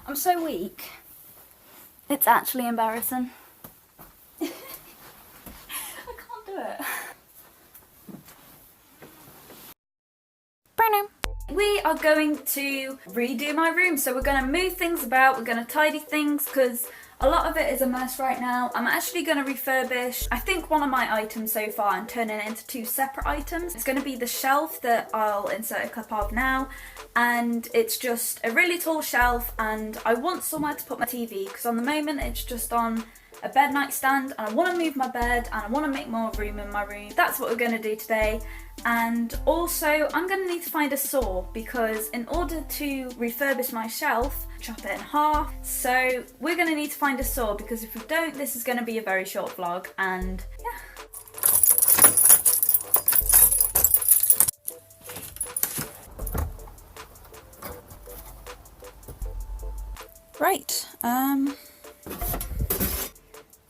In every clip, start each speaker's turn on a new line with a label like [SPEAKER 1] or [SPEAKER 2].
[SPEAKER 1] I'm so weak. It's actually embarrassing. I can't do it. We are going to redo my room, so we're going to move things about, we're going to tidy things because a lot of it is a mess right now. I'm actually going to refurbish, I think, one of my items so far and turn it into 2 separate items. It's going to be the shelf that I'll insert a clip of now, and it's just a really tall shelf, and I want somewhere to put my TV because on the moment it's just on a bed nightstand, and I want to move my bed and I want to make more room in my room. That's what we're going to do today. And also I'm going to need to find a saw because in order to refurbish my shelf, chop it in half. So we're going to need to find a saw because if we don't, this is going to be a very short vlog, and yeah. Right,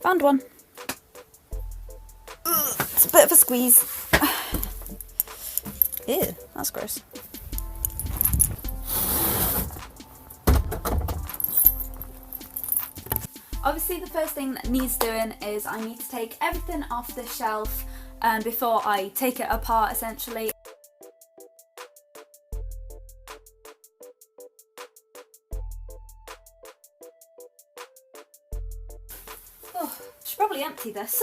[SPEAKER 1] found one. It's a bit of a squeeze. Ew, that's gross. Obviously the first thing that needs doing is I need to take everything off the shelf before I take it apart, essentially. Oh, I should probably empty this.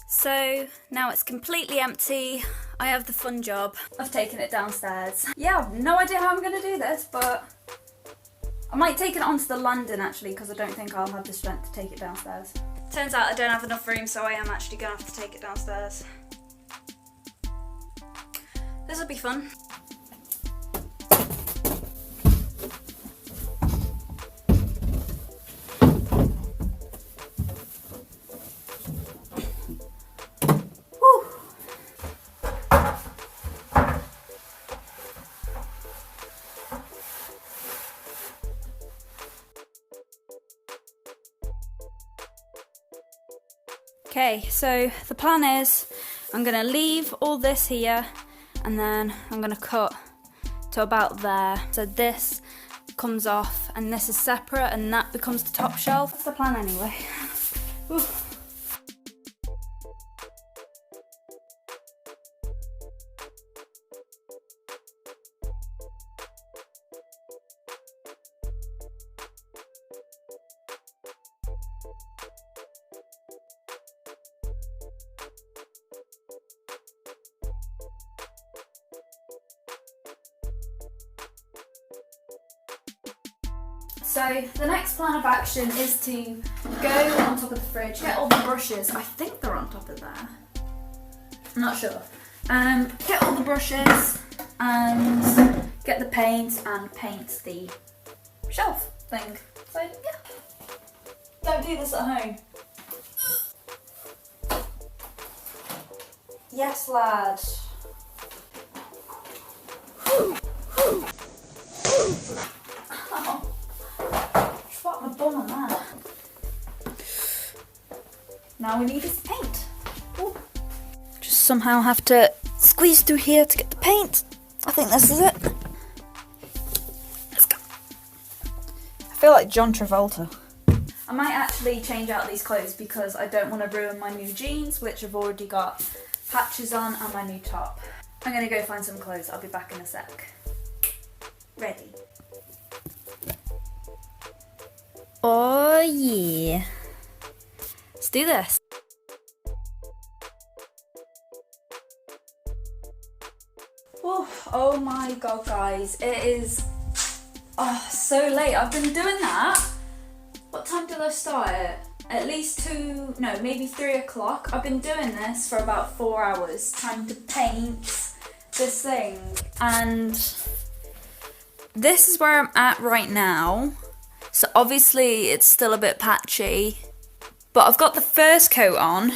[SPEAKER 1] So now it's completely empty. I have the fun job of taking it downstairs. Yeah, I've no idea how I'm going to do this, but I might take it onto the landing actually because I don't think I'll have the strength to take it downstairs. Turns out I don't have enough room, so I am actually going to have to take it downstairs. This will be fun. Okay, so the plan is I'm going to leave all this here and then I'm going to cut to about there. So this comes off and this is separate and that becomes the top shelf. That's the plan anyway. Ooh. So the next plan of action is to go on top of the fridge, get all the brushes. I think they're on top of there. I'm not sure. Get all the brushes and get the paint and paint the shelf thing. So yeah, don't do this at home. Yes, lad. My bum on that. Now we need is paint. Ooh. Just somehow have to squeeze through here to get the paint. I think this is it. Let's go. I feel like John Travolta. I might actually change out these clothes because I don't want to ruin my new jeans, which have already got patches on, and my new top. I'm gonna go find some clothes. I'll be back in a sec. Ready. Oh yeah. Let's do this. Oh my god, guys. It is so late. I've been doing that. What time did I start it? At least 2, no, maybe 3 o'clock. I've been doing this for about 4 hours, trying to paint this thing. And this is where I'm at right now. So obviously it's still a bit patchy, but I've got the first coat on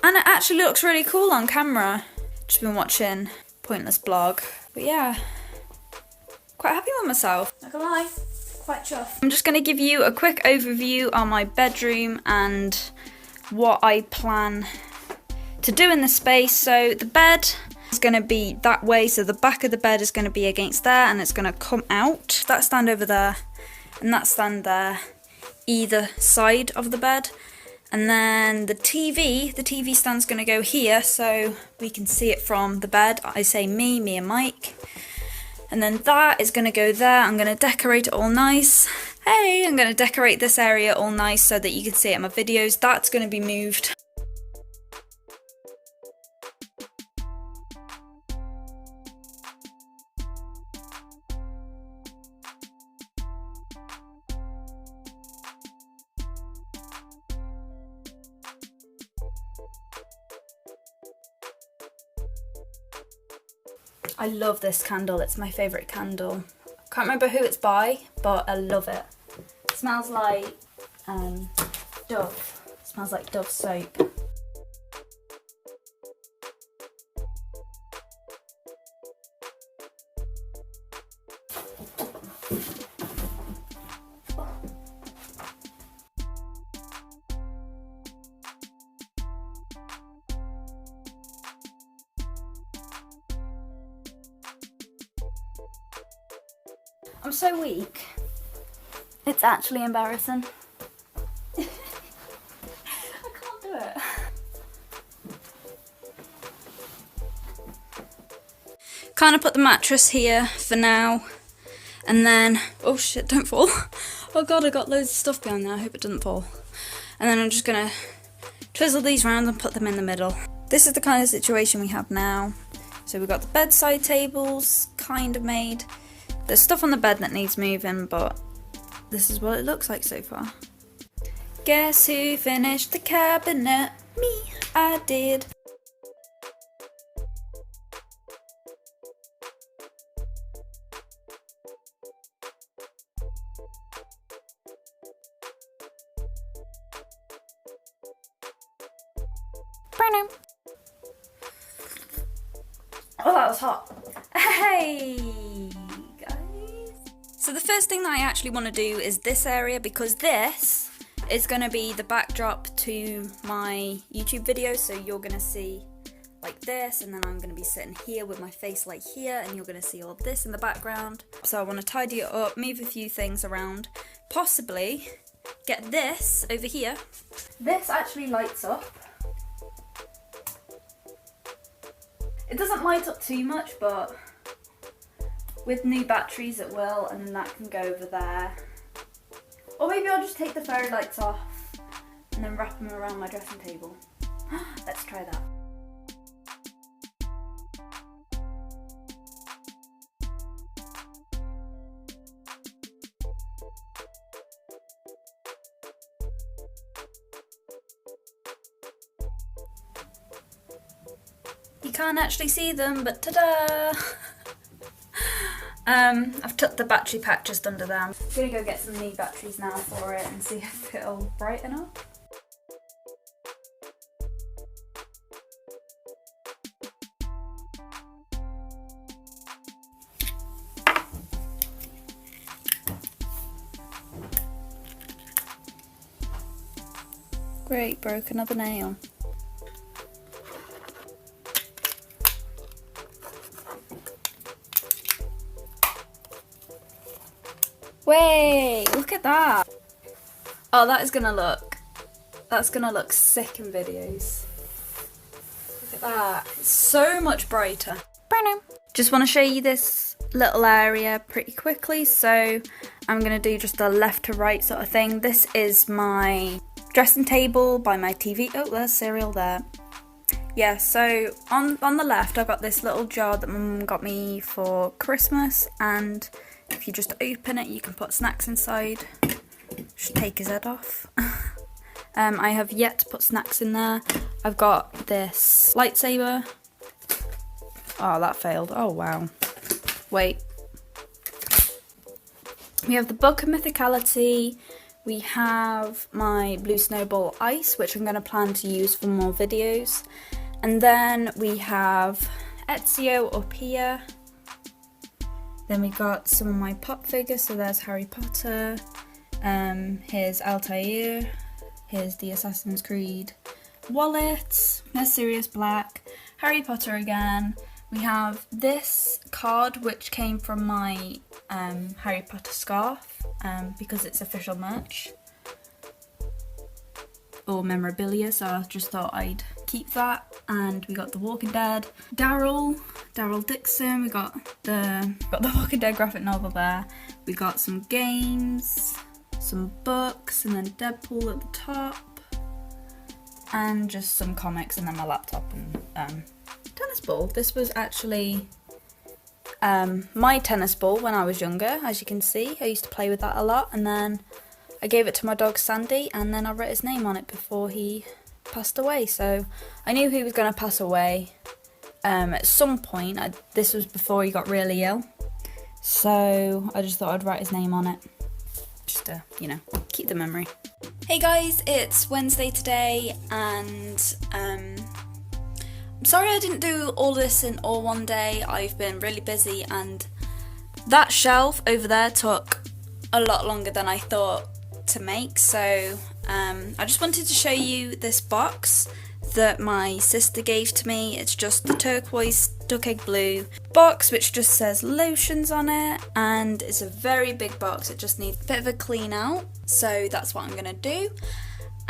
[SPEAKER 1] and it actually looks really cool on camera. Just been watching pointless blog, but yeah, quite happy with myself, not gonna lie, quite chuffed. I'm just gonna give you a quick overview on my bedroom and what I plan to do in the space. So the bed is gonna be that way, so the back of the bed is gonna be against there and it's gonna come out. That stand over there and that stand there either side of the bed. And then the TV stand's going to go here so we can see it from the bed. I say me and Mike. And then that is going to go there. I'm going to decorate it all nice. Hey, I'm going to decorate this area all nice so that you can see it in my videos. That's going to be moved. I love this candle, it's my favourite candle. Can't remember who it's by, but I love it. It smells like Dove. It smells like Dove soap. I'm so weak. It's actually embarrassing. I can't do it. Kind of put the mattress here for now. And then, oh shit, don't fall. Oh god, I got loads of stuff behind there. I hope it doesn't fall. And then I'm just gonna twizzle these round and put them in the middle. This is the kind of situation we have now. So we've got the bedside tables kind of made. There's stuff on the bed that needs moving, but this is what it looks like so far. Guess who finished the cabinet? Me, I did. Oh, that was hot. Hey! So the first thing that I actually want to do is this area, because this is going to be the backdrop to my YouTube video. So you're going to see like this, and then I'm going to be sitting here with my face like here, and you're going to see all this in the background. So I want to tidy it up, move a few things around, possibly get this over here. This actually lights up. It doesn't light up too much, but with new batteries it will, and then that can go over there. Or maybe I'll just take the fairy lights off and then wrap them around my dressing table. Let's try that. You can't actually see them, but ta-da! I've tucked the battery pack just under there. I'm gonna go get some new batteries now for it and see if it'll brighten up. Great, broke another nail. Wait, look at that. Oh, that's gonna look sick in videos. Look at that, it's so much brighter. Just want to show you this little area pretty quickly, so I'm gonna do just a left to right sort of thing. This is my dressing table by my TV. Oh, there's cereal there. Yeah, so on the left I've got this little jar that Mum got me for Christmas, and if you just open it, you can put snacks inside. Should take his head off. I have yet to put snacks in there. I've got this lightsaber. Oh, that failed. Oh, wow. Wait. We have the Book of Mythicality. We have my Blue Snowball Ice, which I'm going to plan to use for more videos. And then we have Ezio up here. Then we got some of my pop figures, so there's Harry Potter, here's Altair, here's the Assassin's Creed wallet, there's Sirius Black, Harry Potter again. We have this card which came from my Harry Potter scarf. because it's official merch or memorabilia, so I just thought I'd keep that. And we got The Walking Dead, Daryl Dixon, we got the Walking Dead graphic novel there, we got some games, some books, and then Deadpool at the top, and just some comics, and then my laptop and tennis ball. This was actually my tennis ball when I was younger, as you can see. I used to play with that a lot, and then I gave it to my dog Sandy, and then I wrote his name on it before he passed away. So I knew he was going to pass away at some point. This was before he got really ill, so I just thought I'd write his name on it, just to, you know, keep the memory. Hey guys, it's Wednesday today, and I'm sorry I didn't do all this in all one day. I've been really busy, and that shelf over there took a lot longer than I thought to make, so I just wanted to show you this box that my sister gave to me. It's just the turquoise duck egg blue box, which just says lotions on it, and it's a very big box. It just needs a bit of a clean out, so that's what I'm gonna do.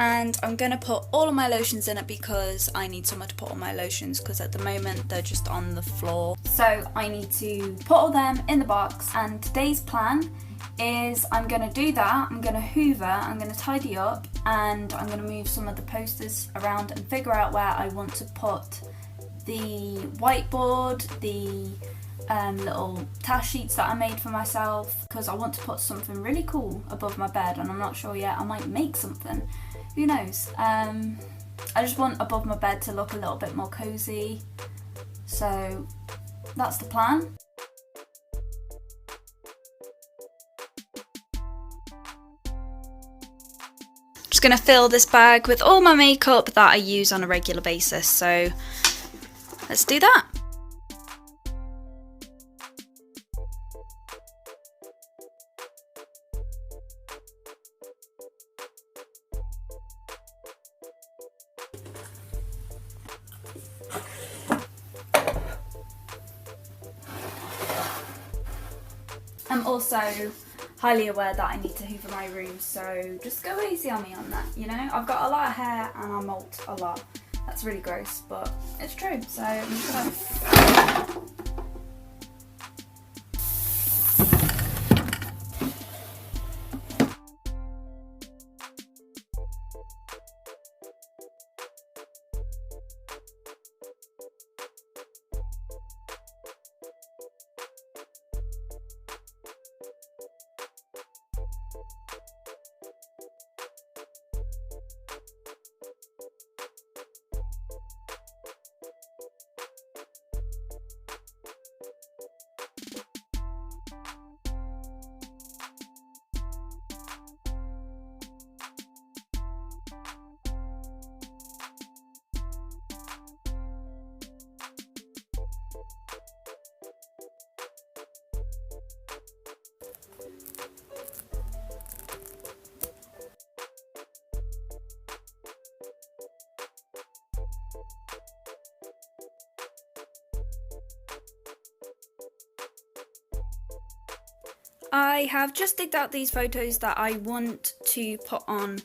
[SPEAKER 1] And I'm going to put all of my lotions in it because I need somewhere to put all my lotions, because at the moment they're just on the floor. So I need to put all them in the box, and today's plan is I'm going to do that. I'm going to hoover, I'm going to tidy up, and I'm going to move some of the posters around and figure out where I want to put the whiteboard, the little task sheets that I made for myself, because I want to put something really cool above my bed, and I'm not sure yet. I might make something. Who knows? I just want above my bed to look a little bit more cozy. So that's the plan. Just gonna fill this bag with all my makeup that I use on a regular basis. So let's do that. I'm also highly aware that I need to hoover my room, so just go easy on me on that, you know? I've got a lot of hair and I molt a lot. That's really gross, but it's true, so I'm just gonna... I have just digged out these photos that I want to put on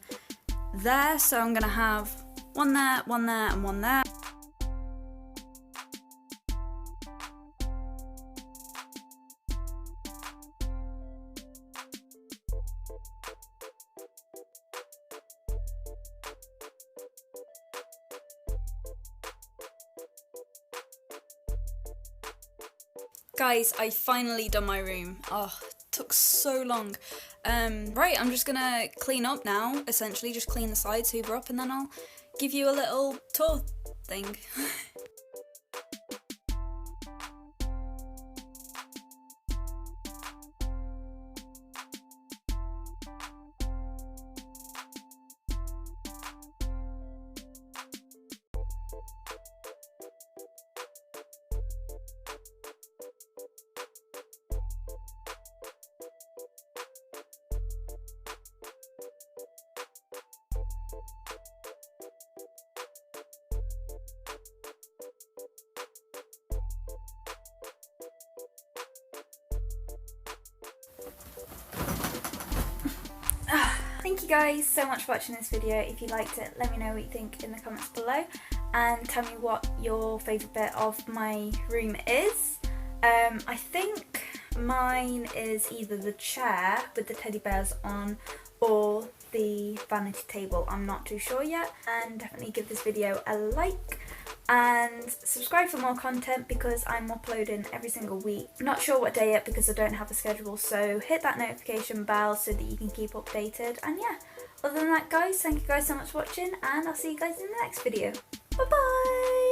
[SPEAKER 1] there, so I'm going to have one there, and one there. Guys, I finally done my room. Oh, it took so long. Right, I'm just gonna clean up now, essentially, just clean the sides, hoover up, and then I'll give you a little tour thing. Thank you guys so much for watching this video. If you liked it, let me know what you think in the comments below and tell me what your favourite bit of my room is. I think mine is either the chair with the teddy bears on or the vanity table. I'm not too sure yet. And definitely give this video a like and subscribe for more content because I'm uploading every single week. I'm not sure what day yet because I don't have a schedule, so hit that notification bell so that you can keep updated. And yeah, other than that guys, thank you guys so much for watching and I'll see you guys in the next video. Bye bye!